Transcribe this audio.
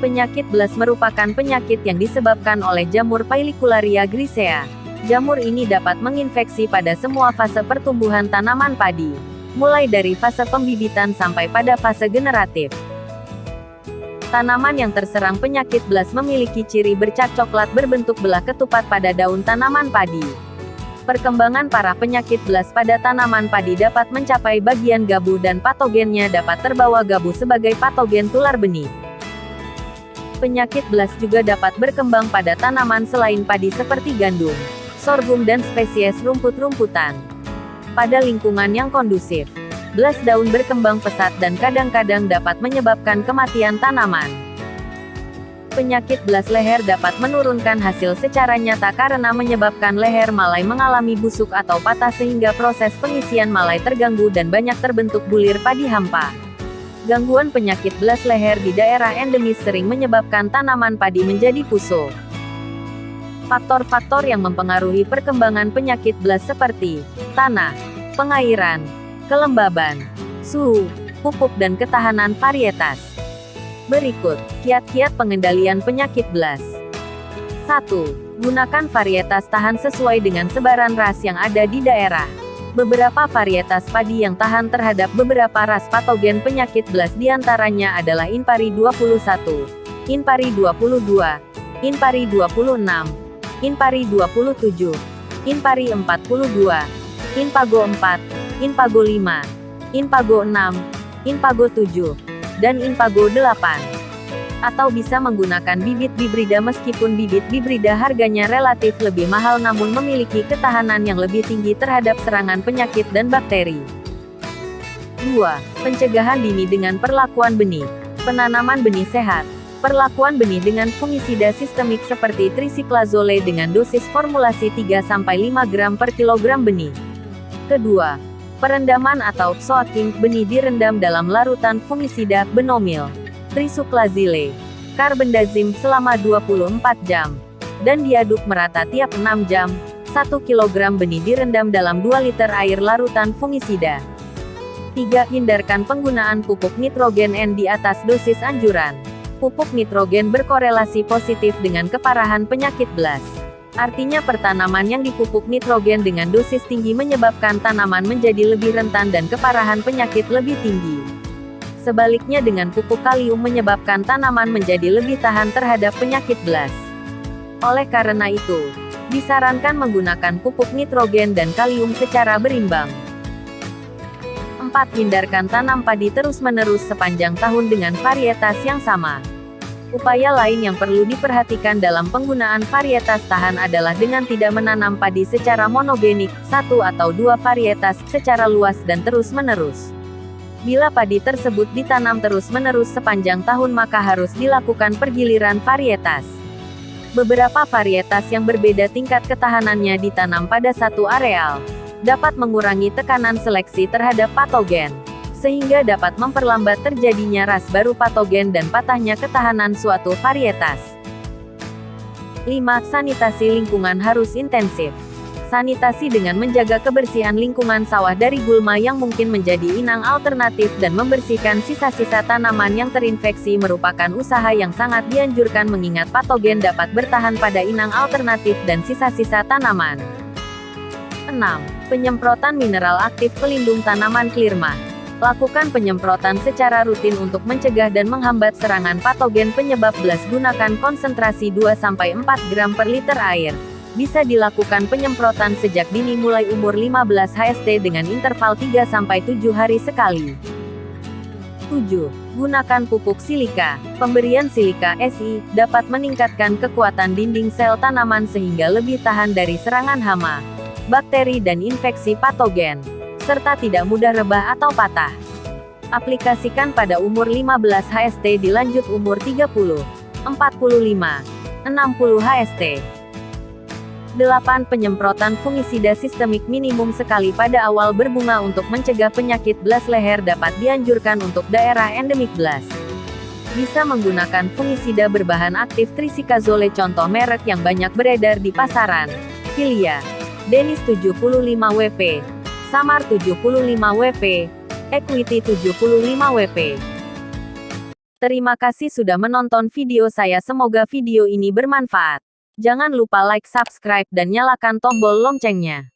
Penyakit BLAS merupakan penyakit yang disebabkan oleh jamur Pailicularia grisea. Jamur ini dapat menginfeksi pada semua fase pertumbuhan tanaman padi, mulai dari fase pembibitan sampai pada fase generatif. Tanaman yang terserang penyakit BLAS memiliki ciri bercat coklat berbentuk belah ketupat pada daun tanaman padi. Perkembangan parah penyakit BLAS pada tanaman padi dapat mencapai bagian gabu dan patogennya dapat terbawa gabu sebagai patogen tular benih. Penyakit BLAS juga dapat berkembang pada tanaman selain padi seperti gandum, sorghum dan spesies rumput-rumputan. Pada lingkungan yang kondusif, BLAS daun berkembang pesat dan kadang-kadang dapat menyebabkan kematian tanaman. Penyakit BLAS leher dapat menurunkan hasil secara nyata karena menyebabkan leher malai mengalami busuk atau patah sehingga proses pengisian malai terganggu dan banyak terbentuk bulir padi hampa. Gangguan penyakit BLAS leher di daerah endemis sering menyebabkan tanaman padi menjadi puso. Faktor-faktor yang mempengaruhi perkembangan penyakit BLAS seperti tanah, pengairan, kelembaban, suhu, pupuk dan ketahanan varietas. Berikut, kiat-kiat pengendalian penyakit BLAS. 1. Gunakan varietas tahan sesuai dengan sebaran ras yang ada di daerah. Beberapa varietas padi yang tahan terhadap beberapa ras patogen penyakit BLAS diantaranya adalah Inpari 21, Inpari 22, Inpari 26, Inpari 27, Inpari 42, Inpago 4, Inpago 5, Inpago 6, Inpago 7, dan Inpago 8. Atau bisa menggunakan bibit bibrida meskipun bibit bibrida harganya relatif lebih mahal namun memiliki ketahanan yang lebih tinggi terhadap serangan penyakit dan bakteri. 2. Pencegahan dini dengan perlakuan benih. Penanaman benih sehat. Perlakuan benih dengan fungisida sistemik seperti trisiklazole dengan dosis formulasi 3-5 gram per kilogram benih. Kedua, perendaman atau soaking benih direndam dalam larutan fungisida benomil, trisuklazile, karbendazim selama 24 jam, dan diaduk merata tiap 6 jam. 1 kg benih direndam dalam 2 liter air larutan fungisida. 3. Hindarkan penggunaan pupuk nitrogen N di atas dosis anjuran. Pupuk nitrogen berkorelasi positif dengan keparahan penyakit BLAS. Artinya pertanaman yang dipupuk nitrogen dengan dosis tinggi menyebabkan tanaman menjadi lebih rentan dan keparahan penyakit lebih tinggi. Sebaliknya dengan pupuk kalium menyebabkan tanaman menjadi lebih tahan terhadap penyakit BLAS. Oleh karena itu, disarankan menggunakan pupuk nitrogen dan kalium secara berimbang. 4. Hindarkan tanam padi terus-menerus sepanjang tahun dengan varietas yang sama. Upaya lain yang perlu diperhatikan dalam penggunaan varietas tahan adalah dengan tidak menanam padi secara monogenik, 1 atau 2 varietas, secara luas dan terus-menerus. Bila padi tersebut ditanam terus-menerus sepanjang tahun maka harus dilakukan pergiliran varietas. Beberapa varietas yang berbeda tingkat ketahanannya ditanam pada satu areal, dapat mengurangi tekanan seleksi terhadap patogen, sehingga dapat memperlambat terjadinya ras baru patogen dan patahnya ketahanan suatu varietas. 5. Sanitasi lingkungan harus intensif. Sanitasi dengan menjaga kebersihan lingkungan sawah dari gulma yang mungkin menjadi inang alternatif dan membersihkan sisa-sisa tanaman yang terinfeksi merupakan usaha yang sangat dianjurkan mengingat patogen dapat bertahan pada inang alternatif dan sisa-sisa tanaman. 6. Penyemprotan mineral aktif pelindung tanaman klirma. Lakukan penyemprotan secara rutin untuk mencegah dan menghambat serangan patogen penyebab BLAS. Gunakan konsentrasi 2-4 gram per liter air. Bisa dilakukan penyemprotan sejak dini mulai umur 15 HST dengan interval 3-7 hari sekali. 7. Gunakan pupuk silika. Pemberian silika Si dapat meningkatkan kekuatan dinding sel tanaman sehingga lebih tahan dari serangan hama, bakteri dan infeksi patogen, serta tidak mudah rebah atau patah. Aplikasikan pada umur 15 HST dilanjut umur 30, 45, 60 HST. 8. Penyemprotan fungisida sistemik minimum sekali pada awal berbunga untuk mencegah penyakit BLAS leher dapat dianjurkan untuk daerah endemik BLAS. Bisa menggunakan fungisida berbahan aktif trisikazole contoh merek yang banyak beredar di pasaran. Filia, Denis 75 WP, Samar 75 WP, Equity 75 WP. Terima kasih sudah menonton video saya. Semoga video ini bermanfaat. Jangan lupa like, subscribe, dan nyalakan tombol loncengnya.